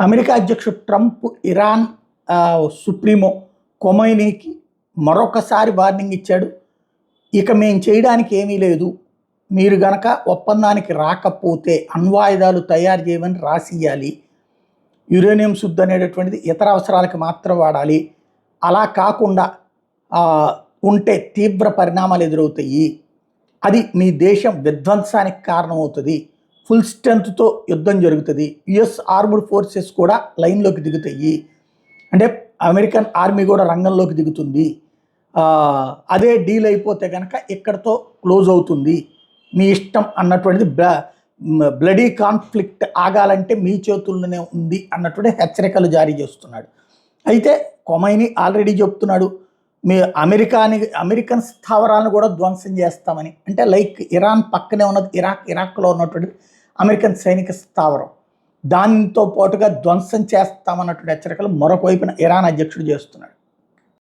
America అధ్యక్షుడు Trump Iran supremo ఖొమైనీకి మరొకసారి warning ఇచ్చాడు. ఇక మేము చేయడానికి ఏమీ లేదు, మీరు గనక ఒప్పందానికి రాకపోతే అణ్వాయుధాలు తయారు చేయమని రాసియ్యాలి, యురేనియం శుద్ధి అనేటటువంటిది ఇతర అవసరాలకు మాత్రం వాడాలి, అలా కాకుండా ఉంటే తీవ్ర పరిణామాలు ఎదురవుతాయి, అది మీ దేశం విధ్వంసానికి కారణమవుతుంది, ఫుల్ స్ట్రెంత్తో యుద్ధం జరుగుతుంది, యుఎస్ ఆర్మ్డ్ ఫోర్సెస్ కూడా లైన్లోకి దిగుతాయి, అంటే అమెరికన్ ఆర్మీ కూడా రంగంలోకి దిగుతుంది, అదే డీల్ అయిపోతే కనుక ఇక్కడతో క్లోజ్ అవుతుంది, మీ ఇష్టం అన్నటువంటిది బ్లడీ కాన్ఫ్లిక్ట్ ఆగాలంటే మీ చేతుల్లోనే ఉంది అన్నటువంటి హెచ్చరికలు జారీ చేస్తున్నాడు. అయితే ఖొమైనీ ఆల్రెడీ చెప్తున్నాడు, మీ అమెరికన్ స్థావరాలను కూడా ధ్వంసం చేస్తామని. అంటే లైక్ ఇరాన్ పక్కనే ఉన్నది ఇరాక్లో ఉన్నటువంటి అమెరికన్ సైనిక స్థావరం, దానితో పాటుగా ధ్వంసం చేస్తామన్నటువంటి హెచ్చరికలు మరొక వైపున ఇరాన్ అధ్యక్షుడు చేస్తున్నాడు.